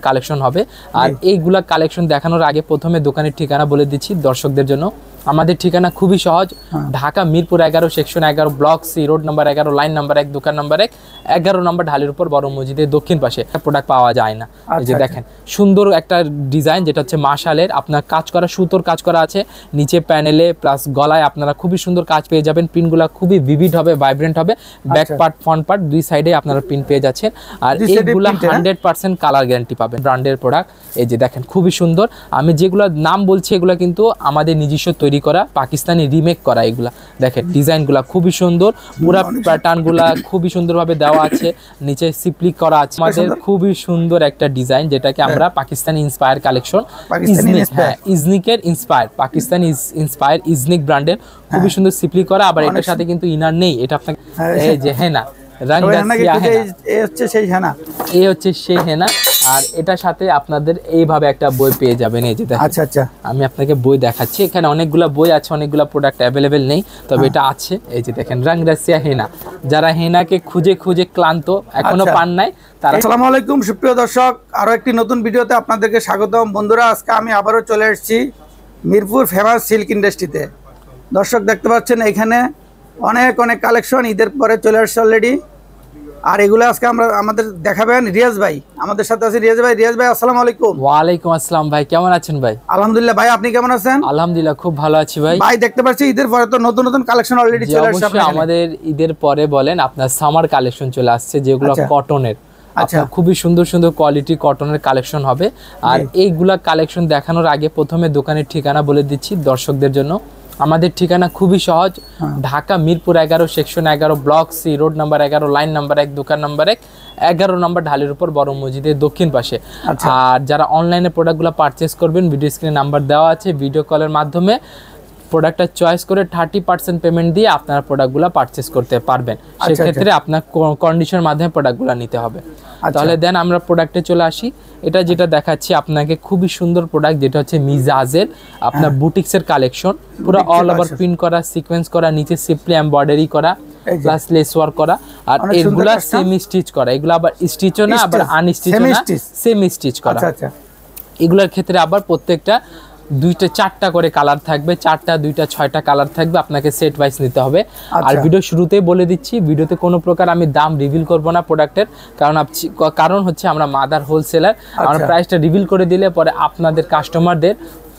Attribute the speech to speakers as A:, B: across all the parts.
A: Collection হবে। আর এইগুলা collection দেখানোর আগে প্রথমে দোকানের ঠিকানা বলে দিচ্ছি দর্শকদের জন্য। আমাদের ঠিকানা খুবই সহজ, Dhaka Mirpur 11 section 11 block C road number 11 line number 1 দোকান নাম্বার 1 11 নম্বর ঢালের উপর বড় মসজিদের দক্ষিণ পাশে। প্রোডাক্ট পাওয়া যায় না। এই যে দেখেন সুন্দর একটা ডিজাইন, যেটা হচ্ছে মাশালের আপনার কাজ করা, সুতোর কাজ করা আছে নিচে প্যানেলে প্লাস গলায় আপনারা খুবই সুন্দর কাজ পেয়ে যাবেন। পিনগুলা খুবই ভিভিড হবে, ভাইব্রেন্ট হবে। ব্যাক পার্ট ফ্রন্ট পার্ট দুই সাইডে আপনারা পিন পেয়ে যাচ্ছেন। আর এইগুলা 100% কালার গ্যারান্টি পাবেন, ব্র্যান্ডের প্রোডাক্ট। এই যে দেখেন খুবই সুন্দর। আমি যেগুলো নাম বলছি এগুলো কিন্তু আমাদের নিজস্ব তৈরি করা, পাকিস্তানি রিমেক করা। এগুলা দেখেন ডিজাইনগুলা খুবই সুন্দর, পুরো প্যাটার্নগুলা খুবই সুন্দরভাবে দেওয়া আছে, নিচে সিপ্লিক করা আছে। আমাদের খুবই সুন্দর একটা ডিজাইন, যেটাকে আমরা পাকিস্তানি ইন্সপায়ার কালেকশন, ইজনিকের ইন্সপায়ার, পাকিস্তানি ইন্সপায়ার ইজনিক ব্র্যান্ডের খুবই সুন্দর সিপ্লিক করা। আবার এটার সাথে কিন্তু ইনার নেই, এটা আপনাকে এই যে হেনা এই হচ্ছে সেই হেনা। আর এটার সাথে আপনাদের এইভাবে একটা বই পেয়ে যাবেন। এই যে দেখেন, আমি আপনাকে বই দেখাচ্ছি। এখানে অনেকগুলা বই আছে, অনেকগুলা প্রোডাক্ট অ্যাভেলেবেল নেই, তবে এটা আছে। এই যে দেখেন রাংরাসিয়া হেনা, যারা হেনাকে খুঁজে খুঁজে ক্লান্ত এখনো পান নাই তারা।
B: আসসালামু আলাইকুম সুপ্রিয় দর্শক, আরো একটি নতুন ভিডিওতে আপনাদেরকে স্বাগতম। বন্ধুরা, আজকে আমি আবারও চলে এসেছি মিরপুর ফেমাস সিল্ক ইন্ডাস্ট্রিতে। দর্শক দেখতে পাচ্ছেন এখানে অনেক অনেক কালেকশন ঈদের পরে চলে আসছে অলরেডি। আর এগুলো আজকে আমাদের দেখাবেন রিয়াজ ভাই। আমাদের সাথে আছে রিয়াজ ভাই। রিয়াজ ভাই আসসালামু আলাইকুম।
A: ওয়ালাইকুম আসসালাম ভাই, কেমন আছেন ভাই?
B: আলহামদুলিল্লাহ ভাই, আপনি কেমন আছেন?
A: আলহামদুলিল্লাহ খুব ভালো আছি ভাই।
B: ভাই দেখতে পাচ্ছি ঈদের পরে তো নতুন নতুন কালেকশন অলরেডি চলে আসছে।
A: আমাদের ঈদের পরে বলেন আপনার সামার কালেকশন চলে আসছে, যেগুলো কটনের। আচ্ছা, খুবই সুন্দর সুন্দর কোয়ালিটি কটনের কালেকশন হবে। আর এইগুলা কালেকশন দেখানোর আগে প্রথমে দোকানের ঠিকানা বলে দিচ্ছি দর্শকদের জন্য। আমাদের ঠিকানা খুবই সহজ, Dhaka Mirpur 11 section 11 block C road number 11 line number 1 দোকান নাম্বার 1 11 নম্বর ঢালের উপর বড় মসজিদের দক্ষিণ পাশে। আর যারা অনলাইনে প্রোডাক্টগুলো পারচেস করবেন, ভিডিও স্ক্রিনে নাম্বার দেওয়া আছে, ভিডিও কলের মাধ্যমে প্রোডাক্টটা চয়েস করে 30% পেমেন্ট দিয়ে আপনারা প্রোডাক্টগুলো পারচেস করতে পারবেন। সেক্ষেত্রে আপনার কন্ডিশনের মাধ্যমে প্রোডাক্টগুলো নিতে হবে। তাহলে দেন আমরা প্রোডাক্টে চলে আসি। এটা যেটা দেখাচ্ছি আপনাকে খুবই সুন্দর প্রোডাক্ট, যেটা হচ্ছে মিজাজের আপনার বুটিক্সের কালেকশন, পুরো অল ওভার প্রিন্ট করা, সিকোয়েন্স করা, নিচে সিম্পলি এমব্রয়ডারি করা প্লাস লেস ওয়ার্ক করা। আর এগুলা সেমি স্টিচ করা, এগুলো আবার স্টিচও না আবার আনস্টিচও না, সেমি স্টিচ করা। এগুলোর ক্ষেত্রে আবার প্রত্যেকটা দুইটা চারটা করে কালার থাকবে, চারটা দুইটা 6টা কালার থাকবে, আপনাকে সেট ওয়াইজ নিতে হবে। আর ভিডিও শুরুতেই বলে দিচ্ছি, ভিডিওতে কোনো প্রকার আমি দাম রিভিল করব না প্রোডাক্টের, কারণ হচ্ছে আমরা মাদার হোলসেলার। আমরা প্রাইসটা রিভিল করে দিলে পরে আপনাদের কাস্টমারদের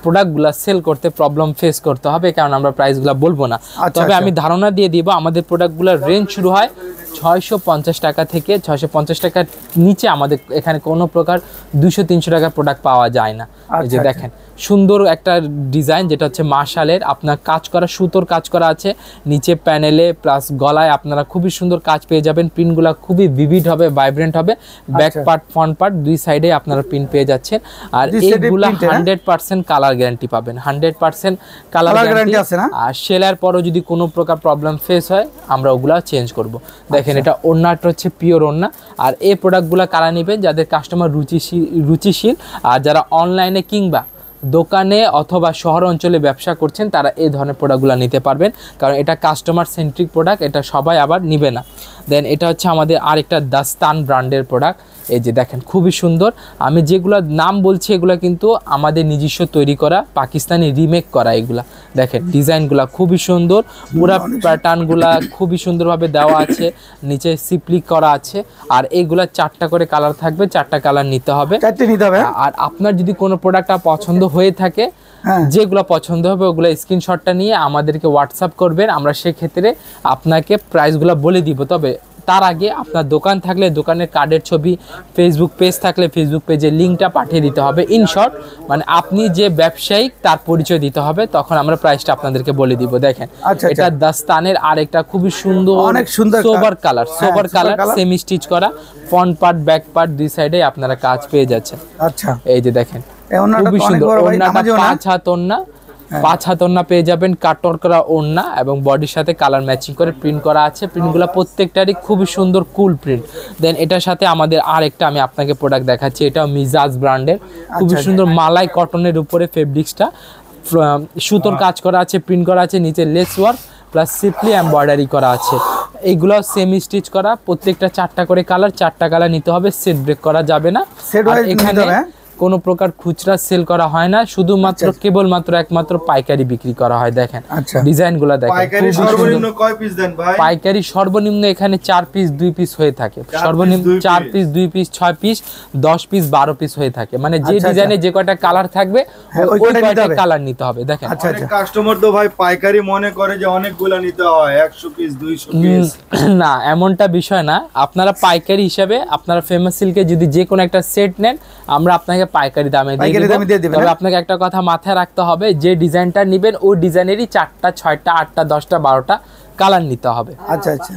A: প্রোডাক্টগুলো সেল করতে প্রবলেম ফেস করতে হবে, কারণ আমরা প্রাইসগুলো বলবো না। তবে আমি ধারণা দিয়ে দিব, আমাদের প্রোডাক্টগুলোর রেঞ্জ শুরু হয় 650 টাকা থেকে। 650 টাকার নিচে আমাদের এখানে কোনো প্রকার 200-300 টাকার প্রোডাক্ট পাওয়া যায় না। এই যে দেখেন সুন্দর একটা ডিজাইন, যেটা হচ্ছে মাশালের আপনার কাজ করা, সুতোর কাজ করা আছে নিচে প্যানেলে প্লাস গলায় আপনারা খুবই সুন্দর কাজ পেয়ে যাবেন। পিনগুলা খুবই ভিভিড হবে, ভাইব্রেন্ট হবে। ব্যাক পার্ট ফ্রন্ট পার্ট দুই সাইডে আপনারা পিন পেয়ে যাচ্ছেন। আর এইগুলা 100% কালার গ্যারান্টি পাবেন, 100% কালার গ্যারান্টি আছে না। আর সেলার পরও যদি কোনো প্রকার প্রবলেম ফেস হয় আমরা ওগুলা চেঞ্জ করব। দেখেন এটা ওড়নাটা হচ্ছে পিওর ওড়না। আর এই প্রোডাক্টগুলো কারা নেবেন? যাদের কাস্টমার রুচিশীল আর যারা অনলাইনে কিংবা দোকানে অথবা শহর অঞ্চলে ব্যবসা করছেন, তারা এই ধরনের প্রোডাক্টগুলো নিতে পারবেন, কারণ এটা কাস্টমার সেন্ট্রিক প্রোডাক্ট, এটা সবাই আবার নিবে না। দেন এটা হচ্ছে আমাদের আরেকটা দাস্তান ব্র্যান্ডের প্রোডাক্ট। এই যে দেখেন খুবই সুন্দর। আমি যেগুলো নাম বলছি এগুলো কিন্তু আমাদের নিজস্ব তৈরি করা, পাকিস্তানি রিমেক করা। এগুলা দেখেন ডিজাইনগুলা খুবই সুন্দর, পুরো প্যাটার্নগুলা খুবই সুন্দরভাবে দেওয়া আছে, নিচে সিপ্লিক করা আছে। আর এইগুলা 4টা করে কালার থাকবে, 4টা কালার নিতে হবে। আর আপনার যদি কোনো প্রোডাক্টটা পছন্দ হয়ে থাকে, যেগুলো পছন্দ হবে ওগুলো স্ক্রিনশটটা নিয়ে আমাদেরকে হোয়াটসঅ্যাপ করবেন, আমরা সেক্ষেত্রে আপনাকে প্রাইসগুলো বলে দিব। তবে তার আগে আপনার দোকান থাকলে দোকানের কার্ডের ছবি, ফেসবুক পেজ থাকলে ফেসবুক পেজের লিঙ্কটা পাঠিয়ে দিতে হবে। ইন শর্ট মানে আপনি যে ব্যবসায়িক তার পরিচয় দিতে হবে, তখন আমরা প্রাইসটা আপনাদেরকে বলে দিব। দেখেন এটা দাস্তানের আরেকটা খুবই সুন্দর, অনেক সুন্দর সোবার কালার সেমি স্টিচ করা, ফ্রন্ট পার্ট ব্যাক পার্ট দুই সাইডে আপনারা কাজ পেয়ে যাচ্ছেন। আচ্ছা এই যে দেখেন খুবই সুন্দর ওড়নাটা, 5 হাত ওড়না, 5 হাত ওড়না পেয়ে যাবেন, কাটর করা ওড়না এবং বডির সাথে কালার ম্যাচিং করে প্রিন্ট করা আছে। প্রিন্টগুলো প্রত্যেকটারই খুবই সুন্দর কুল প্রিন্ট। দেন এটার সাথে আমাদের আরেকটা আমি আপনাকে প্রোডাক্ট দেখাচ্ছি, এটাও মিজাজ ব্র্যান্ডের, খুবই সুন্দর মালাই কটনের উপরে ফেব্রিক্সটা সুতোর কাজ করা আছে, প্রিন্ট করা আছে, নিচে less work plus simply embroidery করা আছে। এইগুলো সেমি স্টিচ করা, প্রত্যেকটা 4টা করে কালার, 4টা কালার নিতে হবে, সেট ব্রেক করা যাবে না। এখানে কোনো প্রকার খুচরা সেল করা হয় না, শুধুমাত্র কেবলমাত্র একমাত্র পাইকারি বিক্রি করা হয়। দেখেন ডিজাইনগুলো দেখেন,
C: পাইকারি সর্বনিম্ন কয় পিস দেন ভাই?
A: পাইকারি সর্বনিম্ন এখানে 4 পিস 2 পিস হয়ে থাকে, সর্বনিম্ন 4 piece 2 piece 6 piece 10 piece 12 piece হয়ে থাকে, মানে যে ডিজাইনে যে কয়টা কালার থাকবে ওই কয়টা কালার নিতে হবে। দেখেন
C: কাস্টমার তো ভাই পাইকারি মনে করে যে অনেকগুলো নিতে হয়, 100 পিস 200 পিস,
A: না এমনটা বিষয় না। আপনারা পাইকারি হিসাবে আপনারা ফেমাস সিল্কে যদি যে কোনো একটা সেট নেন, আমরা আপনাকে পাইকারি দামে দিয়ে দেব। তবে আপনাকে একটা কথা মাথায় রাখতে হবে, যে ডিজাইনটা নেবেন ওই ডিজাইনেরই 4টা 6টা 8টা 10টা 12টা কালার নিতে হবে।
B: আচ্ছা আচ্ছা,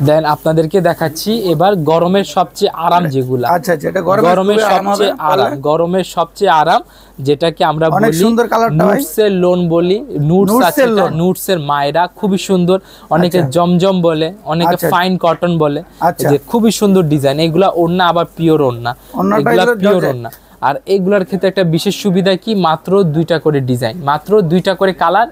A: দেন আপনাদেরকে দেখাচ্ছি এবার গরমের সবচেয়ে আরাম যেগুলো।
B: আচ্ছা আচ্ছা, এটা
A: গরমের সবচেয়ে আরাম, গরমের সবচেয়ে আরাম যেটাকে আমরা বলি
B: সুন্দর কালারটা
A: নুটসের লোন বলি, নুটস আছে, নুটসের মায়েরা খুবই সুন্দর, অনেকে জমজম বলে, অনেকে ফাইন কটন বলে, যে খুবই সুন্দর ডিজাইন। এগুলা ওড়না আবার পিওর ওড়না, এগুলা পিওর ওড়না। আর এইগুলার ক্ষেত্রে একটা বিশেষ সুবিধা কি, মাত্র 2টা করে ডিজাইন, মাত্র 2টা করে কালার,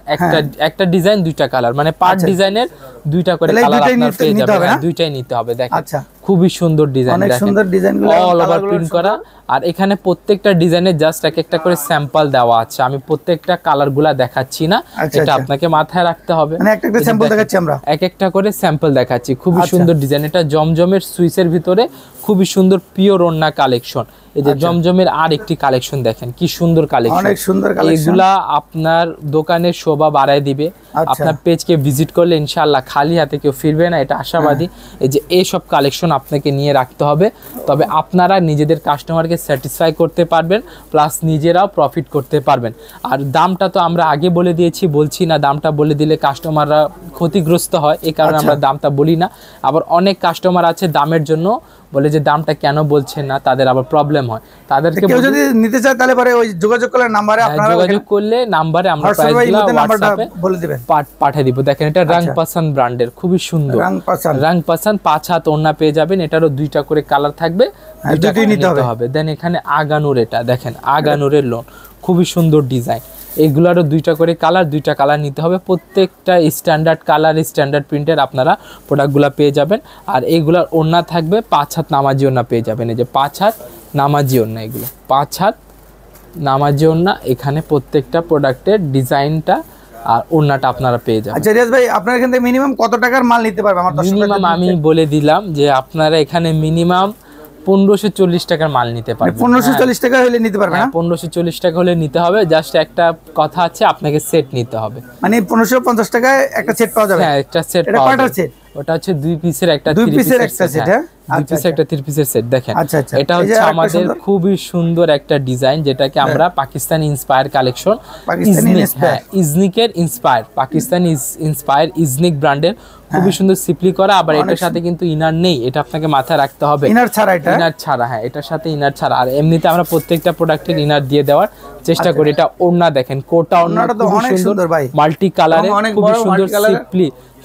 A: একটা ডিজাইন 2টা কালার, মানে পার ডিজাইনের 2টা করে কালার আপনার পেয়ে যাবেন, 2টাই নিতে হবে। দেখেন খুবই সুন্দর ডিজাইন,
B: অনেক সুন্দর ডিজাইনগুলো
A: অল ওভার প্রিন্ট করা। আর এখানে প্রত্যেকটা ডিজাইনের জাস্ট একটা করে স্যাম্পল দেওয়া আছে, আমি প্রত্যেকটা কালারগুলা দেখাচ্ছি না, এটা আপনাকে মাথায় রাখতে হবে।
B: মানে একটা স্যাম্পল দেখাচ্ছি আমরা,
A: একটা করে স্যাম্পল দেখাচ্ছি। খুবই সুন্দর ডিজাইন, এটা জমজমের সুইসের ভিতরে খুবই সুন্দর পিওর ওড়না কালেকশন। এই যে জমজমের আর একটি কালেকশন দেখেন, কি সুন্দর কালেকশন,
B: অনেক সুন্দর কালেকশন।
A: এগুলা আপনার দোকানের শোভা বাড়ায় দিবে। আপনার পেজকে ভিজিট করলে ইনশাআল্লাহ খালি হাতে কেউ ফিরবে না, এটা আশাবাদী। এই যে এইসব কালেকশন আপনাকে নিয়ে রাখতে হবে, তবে আপনারা নিজেদের কাস্টমারকে স্যাটিসফাই করতে পারবেন, প্লাস নিজেরাও প্রফিট করতে পারবেন। আর দামটা তো আমরা আগে বলে দিয়েছি, বলছি না, দামটা বলে দিলে কাস্টমাররা ক্ষতিগ্রস্ত হয়, এই কারণে আমরা দামটা বলি না। আবার অনেক কাস্টমার আছে দামের জন্য বলে যে দামটা কেন বলছেন না, তাদের আবার প্রবলেম হয়। তাদেরকে
B: কেউ যদি নিতে চায় তাহলে পরে ওই যোগাযোগ করলে নাম্বারে আপনারা
A: যোগাযোগ করলে নাম্বারে আমরা প্রাইসগুলো WhatsApp-এ বলে দিবেন, পাঠিয়ে দিব। দেখেন এটা রাংপাসান ব্র্যান্ডের খুবই সুন্দর, রাংপাসান 5 হাত ওড়না পেয়ে যাবেন, এটারও 2টা করে কালার থাকবে, দুটোই নিতে হবে। দেন এখানে আগানুর, এটা দেখেন আগানুরের লোন, খুবই সুন্দর ডিজাইন, এগুলারও 2টা করে কালার, 2টা কালার নিতে হবে। প্রত্যেকটা স্ট্যান্ডার্ড কালার, স্ট্যান্ডার্ড প্রিন্টের আপনারা প্রোডাক্টগুলো পেয়ে যাবেন। আর এইগুলার ওড়না থাকবে 5 হাত নামাজি ওড়না পেয়ে যাবেন, এই যে 5 হাত নামাজি ওড়না, এগুলো 5 হাত নামাজি ওড়না। এখানে প্রত্যেকটা প্রোডাক্টের ডিজাইনটা আর ওড়নাটা আপনারা পেয়ে যাবেন।
B: আচ্ছা রিয়াজ ভাই, আপনার এখান থেকে মিনিমাম কত টাকার মাল নিতে পারবে? আমার
A: মিনিমাম আমি বলে দিলাম যে আপনারা এখানে মিনিমাম 1540 টাকার মাল নিতে পারবেন।
B: 1540 টাকা হলে নিতে পারবেন না?
A: 1540 টাকা হলে নিতে হবে। জাস্ট একটা কথা আছে, আপনাকে সেট নিতে হবে,
B: মানে 1550 টাকায় একটা সেট পাওয়া যাবে।
A: হ্যাঁ, একটা সেট পাওয়া যাবে। ওটা হচ্ছে 2 পিসের একটা 3 পিসের একটা সেট, হ্যাঁ 2 পিসের একটা 3 পিসের সেট। দেখেন এটা হচ্ছে আমাদের খুবই সুন্দর একটা ডিজাইন, যেটাকে আমরা পাকিস্তানি ইন্সপায়ার কালেকশন, ইজনিকের ইন্সপায়ার, পাকিস্তানি ইন্সপায়ার ইজনিক ব্র্যান্ডের খুবই সুন্দর সিপলি করা। আবার এটার সাথে কিন্তু ইনার নেই, এটা আপনাকে মাথায় রাখতে হবে,
B: ইনার ছাড়া, এটা
A: ইনার ছাড়া, হ্যাঁ এটার সাথে ইনার ছাড়া। আর এমনিতে আমরা প্রত্যেকটা প্রোডাক্টের ইনার দিয়ে দেওয়ার চেষ্টা করি। এটা ওড়না দেখেন, কোটা ওড়নাটা তো অনেক সুন্দর ভাই, মাল্টি কালারে খুবই সুন্দর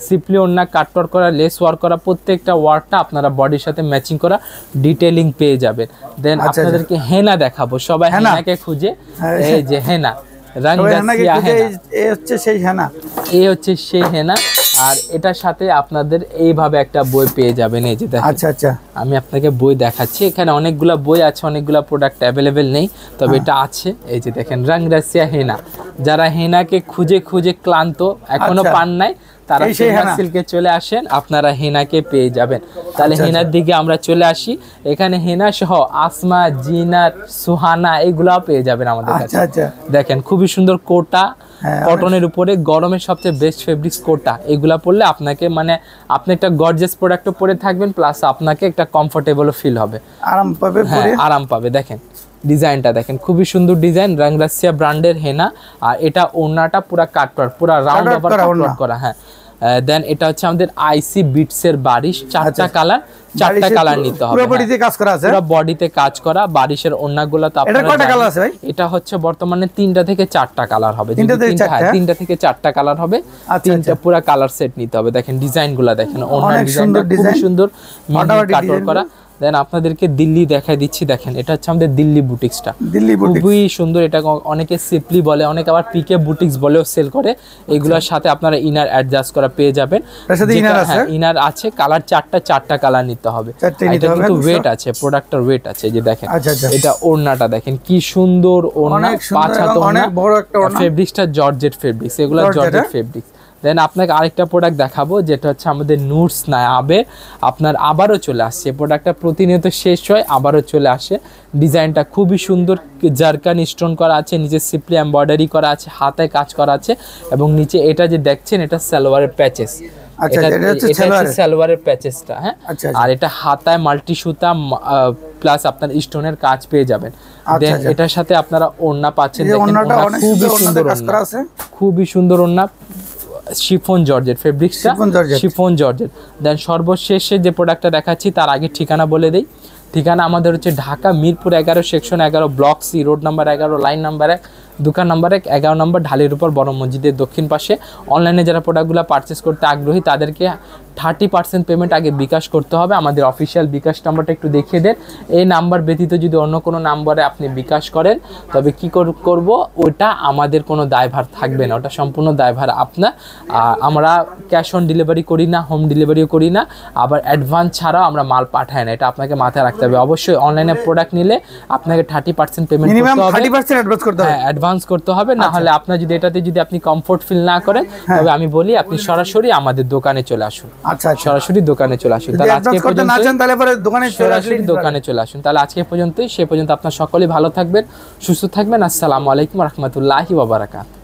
A: সিপলি ওড়না, কাটওয়ার্ক করা, লেস ওয়ার্ক করা, প্রত্যেকটা ওয়ার্কটা আপনারা বডির সাথে ম্যাচিং করা ডিটেইলিং পেয়ে যাবেন। দেন আপনাদেরকে হেনা দেখাবো, সবাই হেনাকে খুঁজে, এই যে হেনা
B: এই হচ্ছে সেই হেনা,
A: এই হচ্ছে সেই হেনা। আর এটার সাথে আপনাদের এইভাবে একটা বই পেয়ে যাবেন, এই যে দেখেন।
B: আচ্ছা আচ্ছা,
A: আমি আপনাকে বই দেখাচ্ছি, এখানে অনেকগুলা বই আছে, অনেকগুলা প্রোডাক্ট অ্যাভেলেবেল নেই, তবে এটা আছে। এই যে দেখেন রাংরাসিয়া হেনা, যারা হেনাকে খুঁজে খুঁজে ক্লান্ত, এখনো পান নাই, তারা সিল্কে চলে আসেন, আপনারা হেনাকে পেয়ে যাবেন। তাহলে হেনার দিকে আমরা চলে আসি। এখানে হেনা সহ আসমা, জিনাত, সুহানা এগুলাও পেয়ে যাবেন আমাদের কাছে। দেখেন খুবই সুন্দর কোটা, কটনের উপরে গরমের সবচেয়ে বেস্ট ফেব্রিক্স কোটা, এগুলা পরলে আপনাকে মানে আপনি একটা গর্জিয়াস প্রোডাক্টও পরে থাকবেন, প্লাস আপনাকে একটা কমফোর্টেবলও ফিল হবে,
B: আরাম পাবে,
A: আরাম পাবে। দেখেন ডিজাইনটা দেখেন, খুবই সুন্দর ডিজাইন, রাংরাসিয়া ব্র্যান্ডের হেনা। আর এটা ওড়নাটা পুরো কাটওয়ার্ক, পুরো রাউন্ড ওভার কাটওয়ার্ক করা, হ্যাঁ। দেন এটা হচ্ছে আমাদের আইসি বিটস এর বারিশ, 4টা কালার, 4টা কালার নিতে হবে,
B: পুরো বডিতে কাজ করা আছে,
A: পুরো বডিতে কাজ করা। বারিশের ওড়নাগুলো তো
B: আপনারা, এটা কয়টা কালার আছে ভাই?
A: এটা হচ্ছে বর্তমানে 3টা থেকে 4টা কালার হবে, 3টা থেকে 4টা কালার হবে, 3টা পুরো কালার সেট নিতে হবে। দেখেন ডিজাইনগুলো দেখেন, ওড়নার ডিজাইনটা খুব সুন্দর, মিহি কাটওয়ার্ক করা। দেন আপনাদেরকে দিল্লি দেখাই দিচ্ছি, দেখেন এটা হচ্ছে আমাদের দিল্লি বুটিক্সটা,
B: দিল্লি বুটিক্স
A: খুবই সুন্দর। এটা অনেকে সিপলি বলে, অনেকে আবার পিকে বুটিক্স বলেও সেল করে। এগুলোর সাথে আপনারা ইনার অ্যাডজাস্ট করা পেয়ে যাবেন। হ্যাঁ, ইনার আছে, কালার চারটা কালার নিতে হবে। এটা কিন্তু ওয়েট আছে, প্রোডাক্টের ওয়েট আছে। যে দেখেন এটা ওড়নাটা দেখেন কি সুন্দর ওড়না, 5 হাত ওড়না, ফেব্রিক্সটা জর্জেট ফেব্রিক্স, এগুলো জর্জেট ফেব্রিক্স। দেন আপনাকে আরেকটা প্রোডাক্ট দেখাবো, যেটা হচ্ছে আমাদের নুটস নায়াবে, আপনার আবারও চলে আসছে। প্রোডাক্টটা প্রতিনিয়ত শেষ হয়, আবারও চলে আসে। ডিজাইনটা খুবই সুন্দর, জারকান স্টোন করা আছে, নিচে সিপলি এমব্রয়ডারি করা আছে, হাতে কাজ করা আছে, এবং নিচে এটা যে দেখছেন এটা সালোয়ারের প্যাচেস, সালোয়ারের প্যাচেসটা। হ্যাঁ, আর এটা হাতায় মাল্টি সুতা প্লাস আপনার স্টোনের কাজ পেয়ে যাবেন। দেন এটার সাথে আপনারা ওড়না পাচ্ছেন, খুবই সুন্দর ওড়না, খুবই সুন্দর ওড়না, শিফন জর্জেট ফেব্রিক্সটা, শিফন জর্জেট। দেন সর্বশেষে যে প্রোডাক্টটা দেখাচ্ছি তার আগে ঠিকানা বলে দেই। ঠিকানা আমাদের হচ্ছে Dhaka Mirpur 11 section 11 block C, road number 11, line number 1, দোকান নাম্বার 1, 11 নম্বর ঢালের উপর, বড় মসজিদের দক্ষিণ পাশে। অনলাইনে যারা প্রোডাক্টগুলো পারচেস করতে আগ্রহী তাদেরকে 30% পেমেন্ট আগে বিকাশ করতে হবে। আমাদের অফিসিয়াল বিকাশ নাম্বারটা একটু দেখিয়ে দেন। এই নাম্বার ব্যতীত যদি অন্য কোনো নাম্বারে আপনি বিকাশ করেন তবে কি করব, ওটা আমাদের কোনো দায়ভার থাকবে না, ওটা সম্পূর্ণ দায়ভার আপনার। আমরা ক্যাশ অন ডেলিভারি করি না, হোম ডেলিভারিও করি না, আবার অ্যাডভান্স ছাড়াও আমরা মাল পাঠাই না, এটা আপনাকে মাথায় রাখতে হবে। অবশ্যই অনলাইনে প্রোডাক্ট নিলে আপনাকে 30% পেমেন্ট করতে হবে,
B: 30% অ্যাডভান্স করতে হবে,
A: অ্যাডভান্স করতে হবে। না হলে আপনার যদি এটাতে যদি আপনি কমফোর্ট ফিল না করেন তবে আমি বলি আপনি সরাসরি আমাদের দোকানে চলে আসুন। সরাসরি দোকানে চলে আসুন। তাহলে আজকে দোকানে চলে আসুন। তাহলে আজকে পর্যন্তই, সে পর্যন্ত আপনার সকলেই ভালো থাকবেন, সুস্থ থাকবেন। আসসালামু আলাইকুম ওয়া রাহমাতুল্লাহি ওয়া বারাকাতুহু।